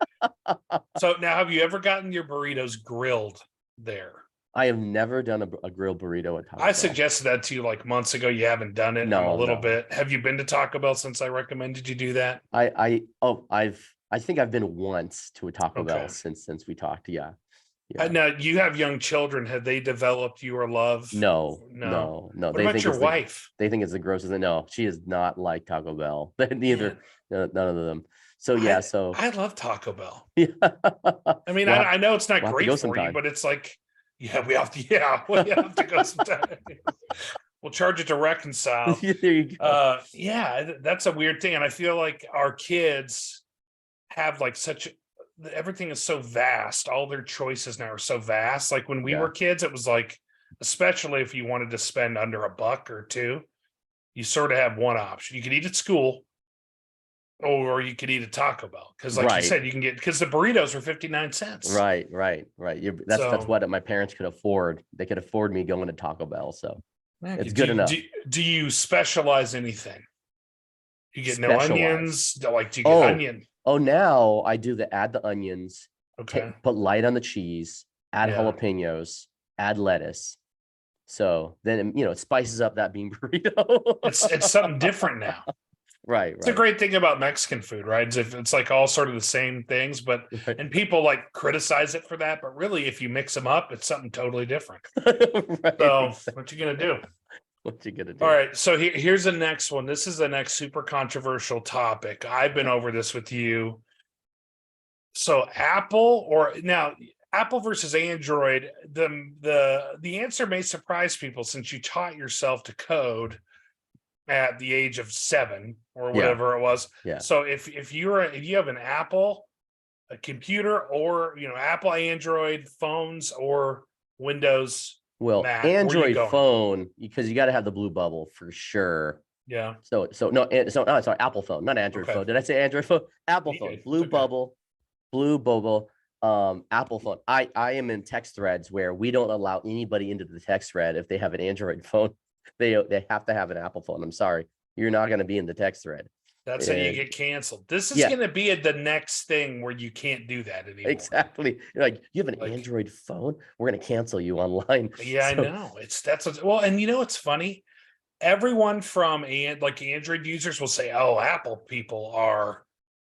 So now, have you ever gotten your burritos grilled there? I have never done a grilled burrito at Taco Bell. I suggested that to you like months ago. You haven't done it. No, a little bit. Have you been to Taco Bell since I recommended you do that? I think I've been once to a Taco Bell since we talked. Yeah. Now you have young children. Have they developed your love? No. What about your wife? They think it's the grossest. No, she is not like Taco Bell. Neither. None of them. So yeah. I love Taco Bell. Yeah. I mean, I know it's not great for you, but it's like, we have to go sometime. We'll charge it to Reconciled. There you go. That's a weird thing, and I feel like our kids have like everything is so vast. All their choices now are so vast. Like when we were kids, it was like, especially if you wanted to spend under $1 or $2, you sort of have one option. You could eat at school, or you could eat at Taco Bell. Because like you said, you can get, because the burritos were 59 cents. Right. That's what my parents could afford. They could afford me going to Taco Bell. So it's good enough. Do you specialize anything? You get no onions? Like, do you get onion? Oh, now I do add the onions. Okay. Put light on the cheese, add jalapenos, add lettuce. So then, it spices up that bean burrito. It's something different now. Right. It's a great thing about Mexican food, right? It's like all sort of the same things, but and people like criticize it for that, but really, if you mix them up, it's something totally different. So what you gonna do? What you gonna do? All right. So here's the next one. This is the next super controversial topic. I've been over this with you. So Apple versus Android, the answer may surprise people since you taught yourself to code at the age of 7 or whatever it was. Yeah. So if you have an Apple, a computer, or Apple, Android phones, or Windows. Well, Mac, Android phone, because you got to have the blue bubble for sure. Yeah. Sorry, Apple phone, not Android phone. Did I say Android phone? Apple phone, blue bubble, Apple phone. I am in text threads where we don't allow anybody into the text thread if they have an Android phone. They have to have an Apple phone. I'm sorry, you're not going to be in the text thread. That's how you get canceled. This is going to be the next thing where you can't do that anymore. Exactly. You're like, you have an Android phone? We're going to cancel you online. Yeah, I know. And it's funny. Everyone from Android users will say, "Oh, Apple people are."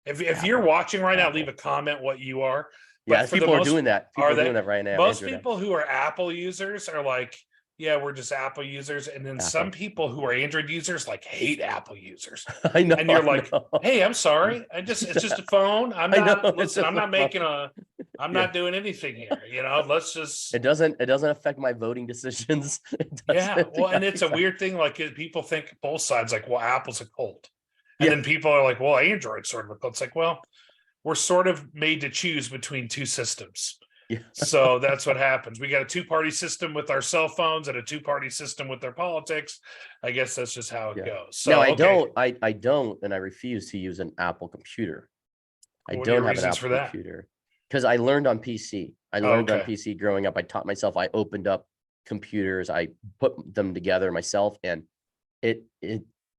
If you're watching right now, leave a comment what you are. But people are doing that. People are doing that right now. Most people who are Apple users are like, yeah, we're just Apple users. And then some people who are Android users hate Apple users. I know. And you're like, hey, I'm sorry. It's just a phone. I'm not doing anything here. Let's just. It doesn't affect my voting decisions. And it's a weird thing. Like people think both sides, like, well, Apple's a cult. And then people are like, well, Android's sort of a cult. It's like, well, we're sort of made to choose between two systems. Yeah. So that's what happens. We got a two-party system with our cell phones and a two-party system with their politics. I guess that's just how it goes. So no, I don't, and I refuse to use an Apple computer. I don't have an Apple computer because I learned on PC. I learned on PC growing up. I taught myself. I opened up computers. I put them together myself, and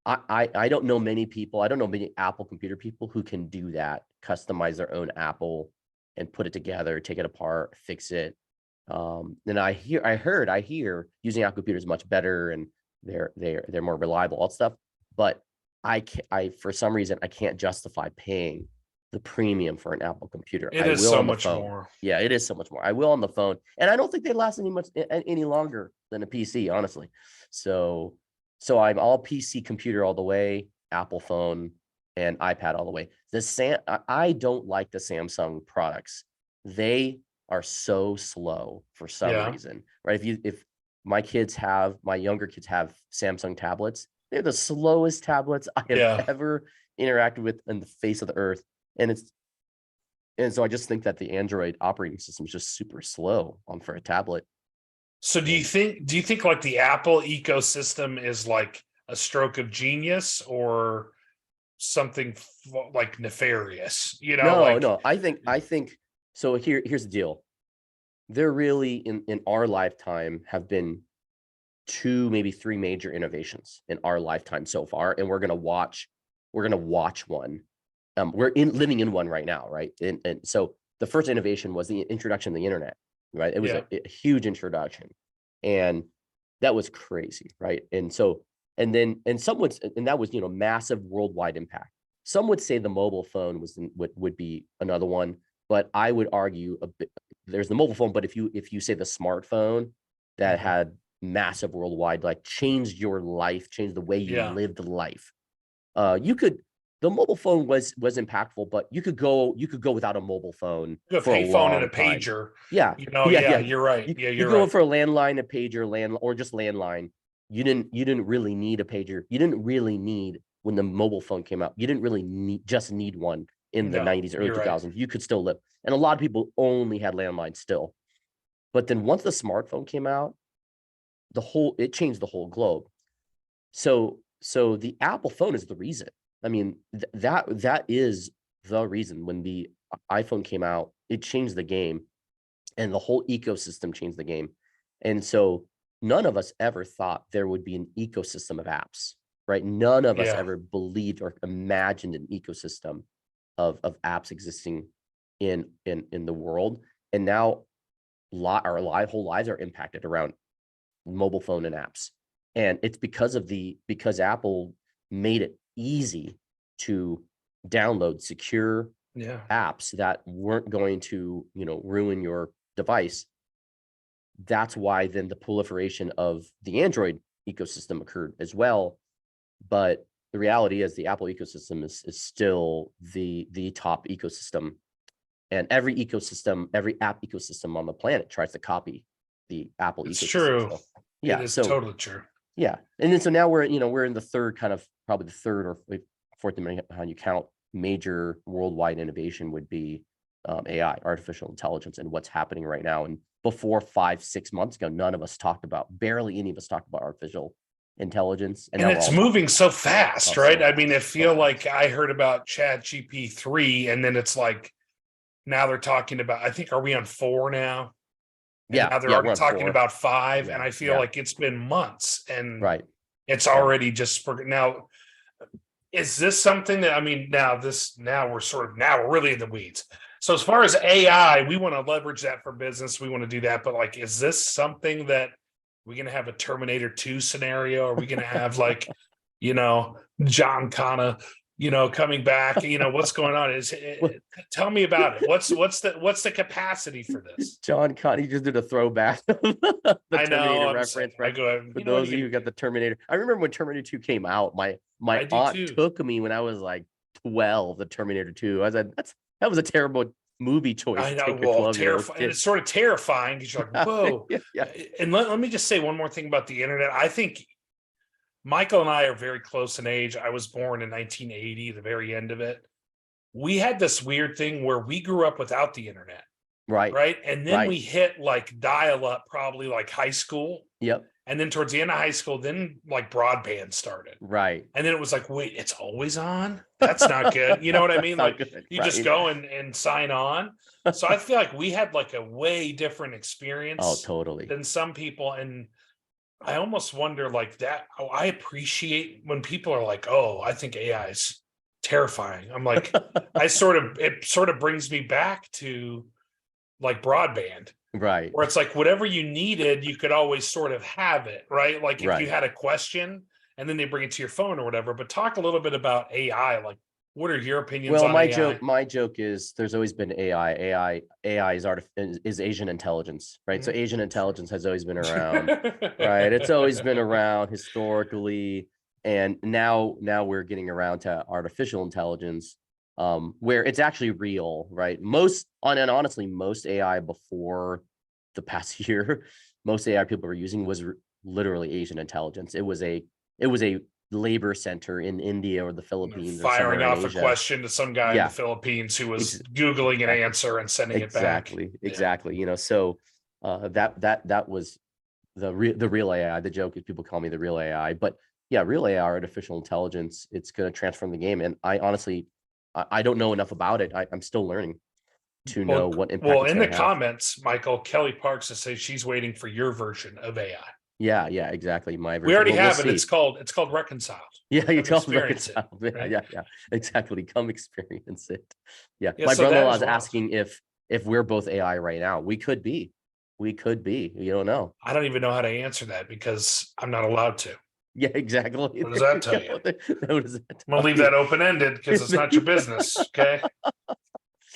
I don't know many people. I don't know many Apple computer people who can do that, customize their own Apple and put it together, take it apart, fix it. And I hear using Apple computers is much better and they're more reliable, all that stuff. But I for some reason I can't justify paying the premium for an Apple computer. It is so much more. Yeah, it is so much more. I will on the phone, and I don't think they last any longer than a PC, honestly. So I'm all PC computer all the way, Apple phone and iPad all the way. I don't like the Samsung products. They are so slow for some reason, right? If my younger kids have Samsung tablets, they're the slowest tablets I have ever interacted with in the face of the earth. And so I just think that the Android operating system is just super slow for a tablet. So do you think like the Apple ecosystem is like a stroke of genius or something like nefarious? No. I think So here's the deal. There really in our lifetime have been 2, maybe 3 major innovations in our lifetime so far, and we're gonna watch one. Living in one right now, right? And so the first innovation was the introduction of the internet, right? It was a huge introduction, and that was crazy, right? And so and that was massive worldwide impact. Some would say the mobile phone would be another one, but I would argue a bit. There's the mobile phone, but if you say the smartphone that had massive worldwide, like changed your life, changed the way you lived life. The mobile phone was impactful, but you could go without a mobile phone for a long and a time. pager. Yeah, you're right. You go for a landline, a pager, or just landline. You didn't really need a pager. You didn't really need, when the mobile phone came out, you didn't really need one in the 90s, early 2000s. Right. You could still live. And a lot of people only had landlines still. But then once the smartphone came out, it changed the whole globe. So the Apple phone is the reason. I mean, that is the reason. When the iPhone came out, it changed the game, and the whole ecosystem changed the game. And so none of us ever thought there would be an ecosystem of apps, right? None of us ever believed or imagined an ecosystem of apps existing in the world. And now our whole lives are impacted around mobile phone and apps. And it's because Apple made it easy to download secure apps that weren't going to, ruin your device. That's why then the proliferation of the Android ecosystem occurred as well. But the reality is the Apple ecosystem is still the top ecosystem. And every app ecosystem on the planet tries to copy the Apple ecosystem. True. So, it is totally true. Yeah. And then so now we're in the third, probably the third or fourth, depending on how you count, major worldwide innovation would be AI, artificial intelligence, and what's happening right now. And before 5-6 months ago, barely any of us talked about artificial intelligence. And it's moving so fast, right? I mean, I feel like I heard about ChatGPT 3, and then it's like, now they're talking about, I think, are we on 4 now? And now they're already talking about 5, and I feel like it's been months, and it's already just now. Is this something that, I mean, now we're really in the weeds. So as far as AI, we want to leverage that for business. We want to do that, but like, is this something that we're going to have a Terminator 2 scenario? Are we going to have John Connor, coming back? What's going on? Tell me about it. What's the capacity for this? John Connor, he just did a throwback. The Terminator reference, right? For those of you who got the Terminator, I remember when Terminator 2 came out. My aunt took me when I was like 12. The Terminator 2. I said that was a terrible movie choice. I know, well, terrifying. And it's sort of terrifying because you're like, whoa. And let me just say one more thing about the internet. I think Michael and I are very close in age. I was born in 1980, the very end of it. We had this weird thing where we grew up without the internet. Right. And then we hit like dial-up, probably like high school. Yep. And then towards the end of high school, then like broadband started. Right. And then it was like, wait, it's always on? That's not good. You know what I mean? Like you just go and sign on. So I feel like we had like a way different experience than some people. And I almost wonder like that. I appreciate when people are like, oh, I think AI is terrifying. I'm like, it sort of brings me back to like broadband. Right. Where it's like whatever you needed, you could always sort of have it, right? Like if you had a question and then they bring it to your phone or whatever. But talk a little bit about AI. Like, what are your opinions on AI? My joke is there's always been AI. AI is Asian intelligence, right? So Asian intelligence has always been around, right? It's always been around historically. And now we're getting around to artificial intelligence, where it's actually real, right? Honestly, most AI before the past year, most AI people were using was literally Asian intelligence. It was a labor center in India or the Philippines, firing off a question to some guy in the Philippines who was Googling an answer and sending it back. Exactly. So that was the real AI. The joke is people call me the real AI, but real AI, artificial intelligence, it's going to transform the game. And I honestly, I don't know enough about it. I'm still learning. to know what impact Well, it's in the going to have. comments, Michael, Kelly Parks has said she's waiting for your version of AI. Yeah, exactly. My version. We already have we'll it. See. It's called Reconciled. Yeah, you tell them Reconciled. Right? Yeah, exactly. Come experience it. Yeah. My So brother-in-law is asking if we're both AI right now. We could be. You don't know. I don't even know how to answer that because I'm not allowed to. Yeah, exactly. What does that tell you? What does that tell I'm gonna leave that open-ended because it's not your business. Okay.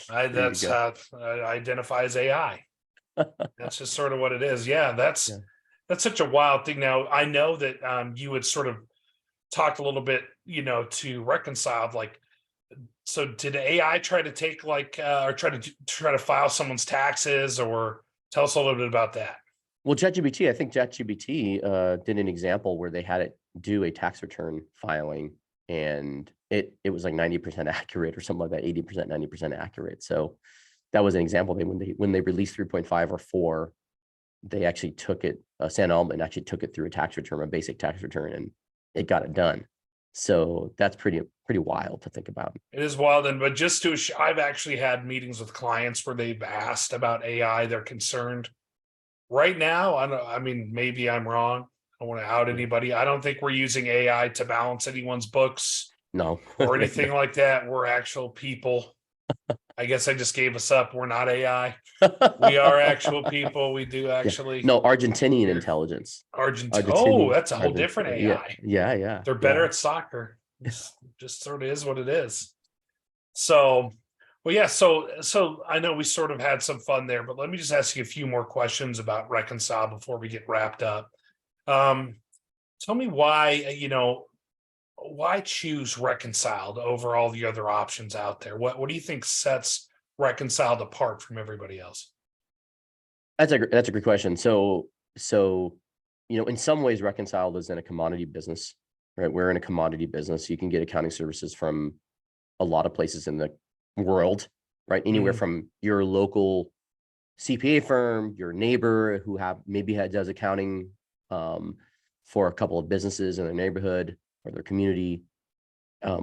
That's how I identify as AI. That's just sort of what it is. Yeah, that's such a wild thing. Now I know that you had sort of talked a little bit, to Reconciled. Like, so did AI try to take or try to file someone's taxes, or tell us a little bit about that? Well, ChatGPT, I think ChatGPT did an example where they had it do a tax return filing, and it was like 90% accurate or something like that, 80%, 90% accurate. So that was an example. When they released 3.5 or 4, they actually took it. San Altman actually took it through a tax return, a basic tax return, and it got it done. So that's pretty wild to think about. It is wild, but I've actually had meetings with clients where they've asked about AI. They're concerned. Right now, I mean, maybe I'm wrong. I don't want to out anybody. I don't think we're using AI to balance anyone's books. No. Or anything like that. We're actual people. I guess I just gave us up. We're not AI. We are actual people. We do actually. No, Argentinian intelligence. Oh, that's a whole different AI. Yeah. They're better at soccer. Just sort of is what it is. So, well, yeah. So I know we sort of had some fun there, but let me just ask you a few more questions about Reconcile before we get wrapped up. Tell me why, why choose Reconciled over all the other options out there? What do you think sets Reconciled apart from everybody else? That's a great question. So in some ways, Reconciled is in a commodity business, right? We're in a commodity business. You can get accounting services from a lot of places in the world, right? Anywhere from your local CPA firm, your neighbor who does accounting for a couple of businesses in their neighborhood or their community,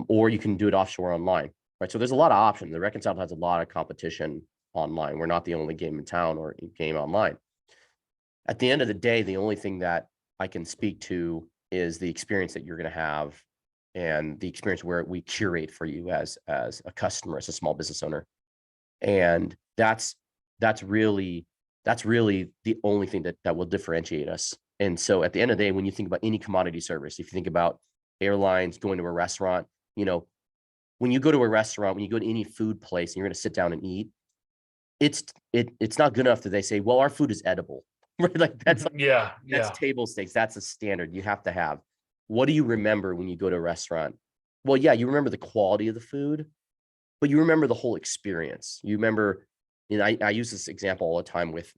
or you can do it offshore online, right? So there's a lot of options. The Reconciled has a lot of competition online. We're not the only game in town or game online. At the end of the day, the only thing that I can speak to is the experience that you're going to have, and the experience where we curate for you as a customer, as a small business owner. And that's really the only thing that will differentiate us. And so at the end of the day, when you think about any commodity service, if you think about airlines, going to a restaurant, when you go to a restaurant, when you go to any food place and you're going to sit down and eat, it's not good enough that they say, well, our food is edible, right? Like that's table stakes. That's a standard you have to have. What do you remember when you go to a restaurant? Well, yeah, you remember the quality of the food, but you remember the whole experience. You remember, I use this example all the time with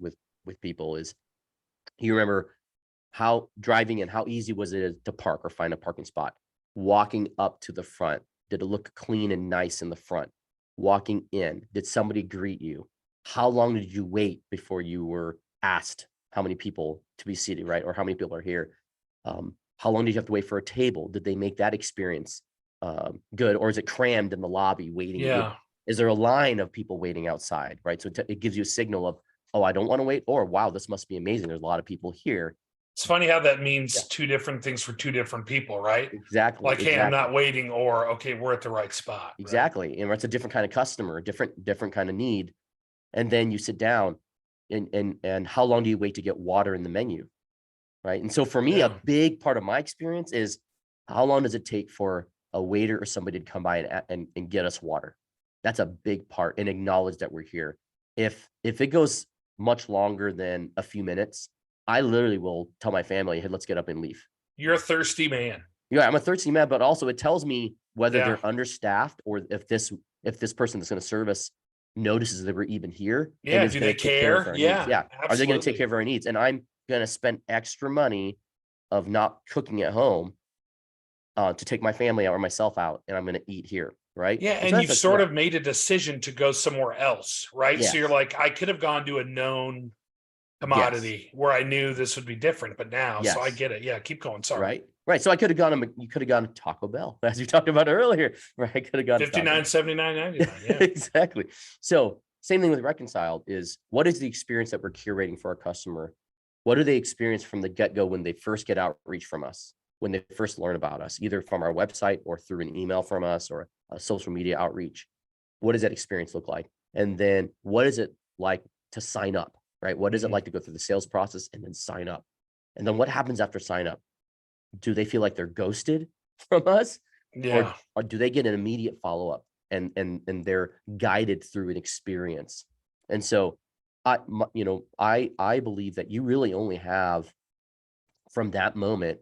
people is, you remember how driving in, how easy was it to park or find a parking spot? Walking up to the front, did it look clean and nice in the front? Walking in, did somebody greet you? How long did you wait before you were asked how many people to be seated, right? Or how many people are here? How long did you have to wait for a table? Did they make that experience good? Or is it crammed in the lobby waiting? Yeah. Is there a line of people waiting outside, right? So it gives you a signal of, oh, I don't want to wait, or wow, this must be amazing. There's a lot of people here. It's funny how that means two different things for two different people, right? Exactly. Like, hey, I'm not waiting, or okay, we're at the right spot. Exactly. Right? And it's a different kind of customer, different kind of need. And then you sit down and how long do you wait to get water in the menu? Right. And so for me, a big part of my experience is, how long does it take for a waiter or somebody to come by and get us water? That's a big part, and acknowledge that we're here. If it goes much longer than a few minutes, I literally will tell my family, hey, let's get up and leave. You're a thirsty man. Yeah, I'm a thirsty man, but also it tells me whether they're understaffed, or if this person that's going to serve us notices that we're even here. Yeah, do they care? Yeah. Are they going to take care of our needs? And I'm going to spend extra money of not cooking at home to take my family out or myself out, and I'm going to eat here, right? Yeah, and you've sort of made a decision to go somewhere else, right? Yes. So you're like, I could have gone to a known commodity where I knew this would be different, but now, so I get it. Yeah, keep going. Sorry. Right. So I could have gone. You could have gone to Taco Bell, as you talked about earlier. Right. I could have gone $59.79.99. Yeah. Exactly. So same thing with Reconciled is, what is the experience that we're curating for our customer? What do they experience from the get-go when they first get outreach from us, when they first learn about us, either from our website or through an email from us or a social media outreach? What does that experience look like? And then what is it like to sign up, right? What is it like to go through the sales process and then sign up? And then what happens after sign up? Do they feel like they're ghosted from us? Yeah. Or do they get an immediate follow-up and they're guided through an experience? And so I believe that you really only have, from that moment,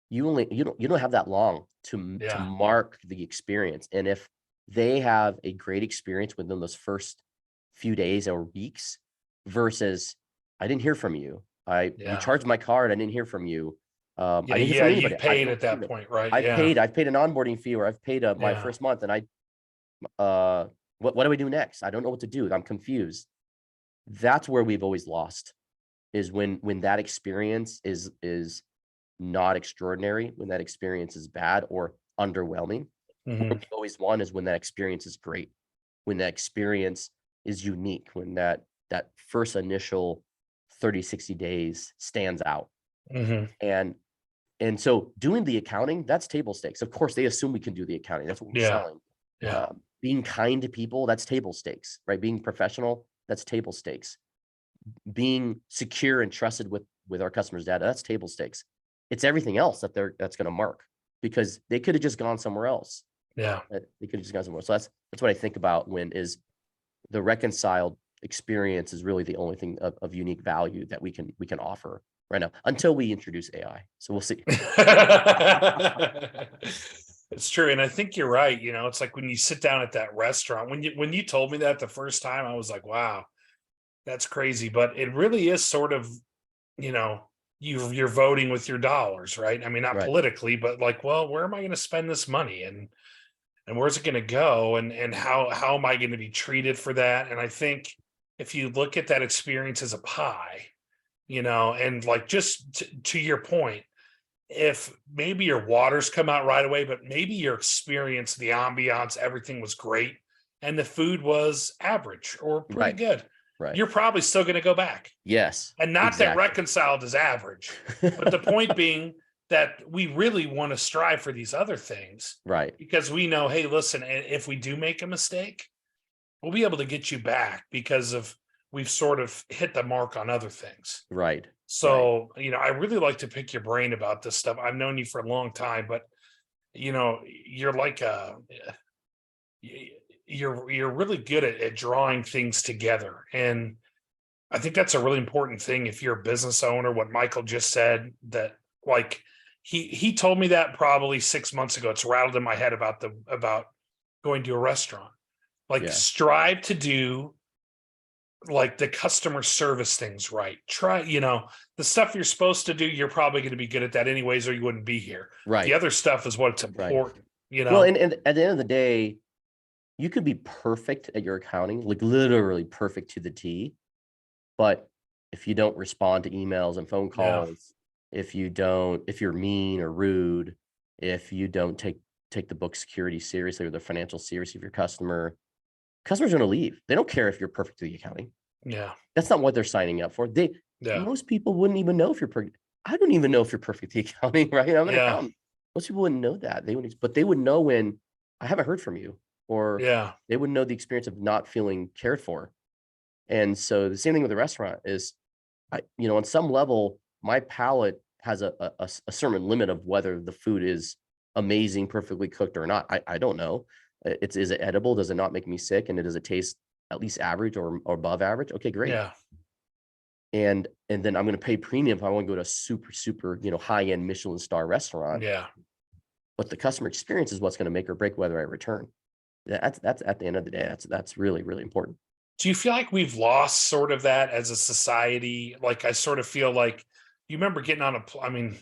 you don't have that long to mark the experience. And if they have a great experience within those first few days or weeks versus, I didn't hear from you. You charged my card, I didn't hear from you. I didn't hear from anybody. You paid at that point, right? I've paid an onboarding fee, or I've paid my first month, and what do we do next? I don't know what to do. I'm confused. That's where we've always lost, is when that experience is not extraordinary, when that experience is bad or underwhelming. What we always want is when that experience is great, when that experience is unique, when that first initial 30, 60 days stands out. And so doing the accounting, that's table stakes. Of course, they assume we can do the accounting. That's what we're selling. Being kind to people, that's table stakes, right? Being professional, that's table stakes. Being secure and trusted with our customers' data, that's table stakes. It's everything else that's going to mark, because they could have just gone somewhere else. They could have just gone somewhere. So that's what I think about when is the Reconciled experience is really the only thing of unique value that we can offer right now, until we introduce AI. So we'll see. It's true. And I think you're right. It's like when you sit down at that restaurant, when you told me that the first time, I was like, wow, that's crazy. But it really is sort of, you're voting with your dollars, right? I mean, not politically, but like, well, where am I going to spend this money, and where's it going to go, and how am I going to be treated for that? And I think if you look at that experience as a pie, and like, just to your point, if maybe your waters come out right away, but maybe your experience, the ambiance, everything was great, and the food was average or pretty good, you're probably still going to go back. Yes. And not that Reconciled is average, but the point being that we really want to strive for these other things. Right. Because we know, hey, listen, if we do make a mistake, we'll be able to get you back because we've sort of hit the mark on other things. Right. So, I really like to pick your brain about this stuff. I've known you for a long time, but you're like you're really good at drawing things together. And I think that's a really important thing. If you're a business owner, what Michael just said, that like he told me that probably 6 months ago. It's rattled in my head about going to a restaurant. Like, strive to do like the customer service things right. Try, the stuff you're supposed to do, you're probably going to be good at that anyways, or you wouldn't be here. Right. The other stuff is what's important, Well, and at the end of the day, you could be perfect at your accounting, like literally perfect to the T. But if you don't respond to emails and phone calls, if you're mean or rude, if you don't take the book security seriously or the financial seriously of your customers are going to leave. They don't care if you're perfect to the accounting. That's not what they're signing up for. Most people wouldn't even know if you're perfect. I don't even know if you're perfect to the accounting, right? I'm an accountant. Most people wouldn't know that. But they would know when I haven't heard from you, or they would know the experience of not feeling cared for. And so the same thing with the restaurant is, on some level, my palate has a certain limit of whether the food is amazing, perfectly cooked or not. I don't know. Is it edible? Does it not make me sick? And does it taste at least average or above average? Okay, great. And then I'm going to pay premium if I want to go to a super, super, high-end Michelin star restaurant. But the customer experience is what's going to make or break whether I return. That's at the end of the day, that's really, really important. Do you feel like we've lost sort of that as a society? Like, I sort of feel like, you remember getting on a plane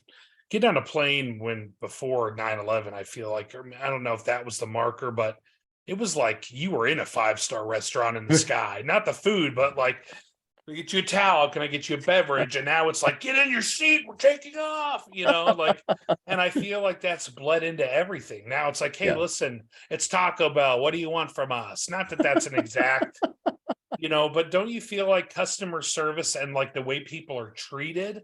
before 9/11, I feel like, I don't know if that was the marker, but it was like you were in a 5-star restaurant in the sky. Not the food, but like, can I get you a towel? Can I get you a beverage? And now it's like, get in your seat, we're taking off, like, and I feel like that's bled into everything. Now it's like, hey, listen, it's Taco Bell. What do you want from us? Not that that's an exact But don't you feel like customer service and like the way people are treated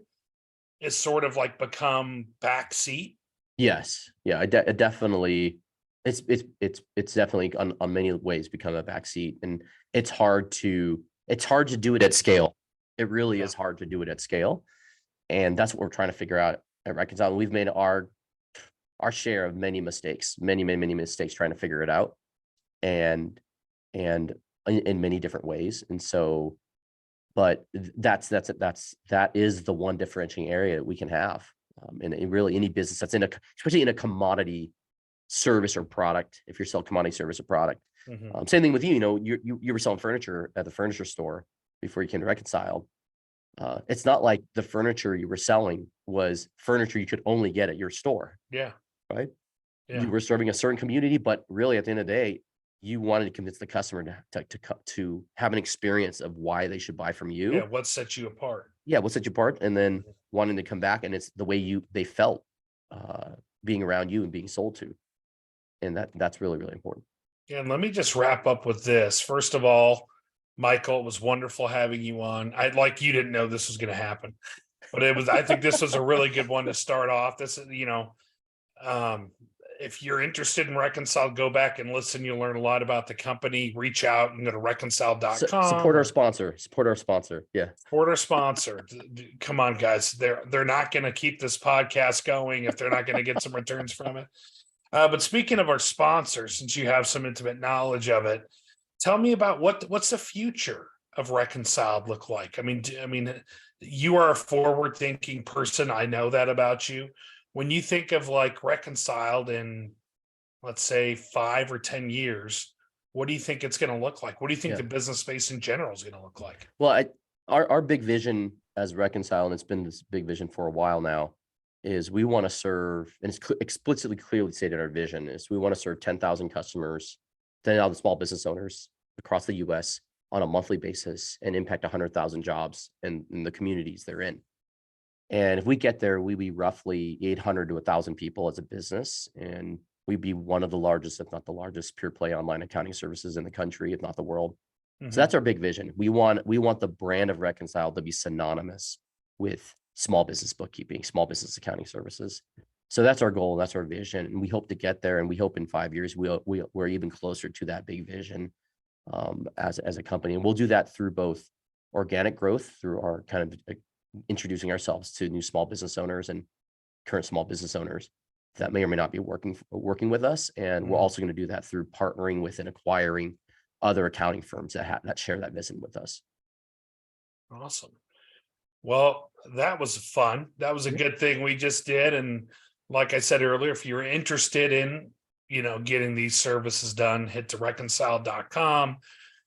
is sort of like become backseat? Yes. Yeah. It definitely, it's definitely on many ways become a backseat, and it's hard to do it at scale. It really Yeah. is hard to do it at scale. And that's what we're trying to figure out at Reconcile. We've made our share of many mistakes, many mistakes trying to figure it out, and in many different ways. And so, but that is the one differentiating area that we can have in really any business that's especially in a commodity service or product. If you're selling commodity service or product, same thing with you. You were selling furniture at the furniture store before you came to Reconciled. It's not like the furniture you were selling was furniture you could only get at your store. Yeah. Right. Yeah. You were serving a certain community, but really at the end of the day, you wanted to convince the customer to have an experience of why they should buy from you. Yeah. What sets you apart? Yeah. What sets you apart? And then wanting to come back, and it's the way they felt being around you and being sold to. And that's really, really important. Yeah. And let me just wrap up with this. First of all, Michael, it was wonderful having you on. You didn't know this was going to happen, but I think this was a really good one to start off. This is, if you're interested in Reconciled, go back and listen. You'll learn a lot about the company. Reach out and go to reconciled.com. Support our sponsor. Yeah. Support our sponsor. Come on, guys. They're not going to keep this podcast going if they're not going to get some returns from it. But speaking of our sponsor, since you have some intimate knowledge of it, tell me about what's the future of Reconciled look like? I mean, you are a forward-thinking person. I know that about you. When you think of like Reconciled in, let's say, 5 or 10 years, what do you think it's going to look like? What do you think the business space in general is going to look like? Well, our big vision as Reconciled, and it's been this big vision for a while now, is we want to serve, and it's explicitly clearly stated our vision is we want to serve 10,000 customers, 10,000 small business owners across the U.S. on a monthly basis and impact 100,000 jobs in the communities they're in. And if we get there, we'd be roughly 800 to 1,000 people as a business, and we'd be one of the largest, if not the largest, pure play online accounting services in the country, if not the world. So that's our big vision. We want the brand of Reconciled to be synonymous with small business bookkeeping, small business accounting services. So that's our goal. That's our vision, and we hope to get there. And we hope in 5 years we're even closer to that big vision as a company. And we'll do that through both organic growth, through our kind of introducing ourselves to new small business owners and current small business owners that may or may not be working with us. And we're also going to do that through partnering with and acquiring other accounting firms that share that vision with us. Awesome. Well, that was fun. That was a good thing we just did. And like I said earlier, if you're interested in, getting these services done, head to reconciled.com,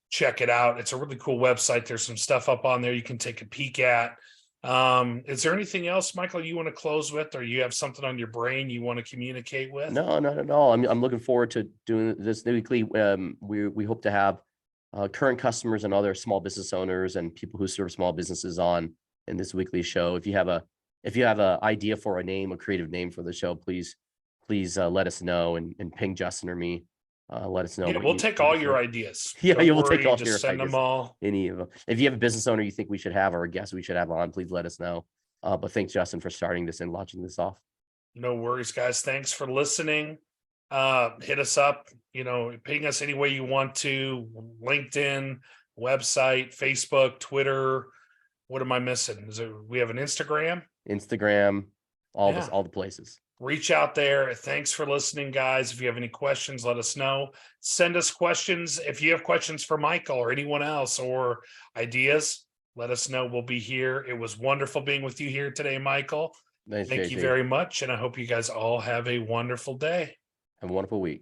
check it out. It's a really cool website. There's some stuff up on there you can take a peek at. Is there anything else, Michael, you want to close with, or you have something on your brain you want to communicate with? No, not at all. I'm looking forward to doing this weekly. We hope to have current customers and other small business owners and people who serve small businesses on in this weekly show. If you have a idea for a creative name for the show, please let us know and ping Justin or me. Let us know. Yeah, we'll take all your ideas. Yeah, we'll take all your ideas. Send them all. Any of them. If you have a business owner you think we should have, or a guest we should have on, please let us know. But thanks, Justin, for starting this and launching this off. No worries, guys. Thanks for listening. Hit us up, ping us any way you want to. LinkedIn, website, Facebook, Twitter. What am I missing? We have an Instagram, all the places. Reach out there. Thanks for listening, guys. If you have any questions, let us know. Send us questions. If you have questions for Michael or anyone else or ideas, let us know. We'll be here. It was wonderful being with you here today, Michael. Nice, Thank you very much. And I hope you guys all have a wonderful day. Have a wonderful week.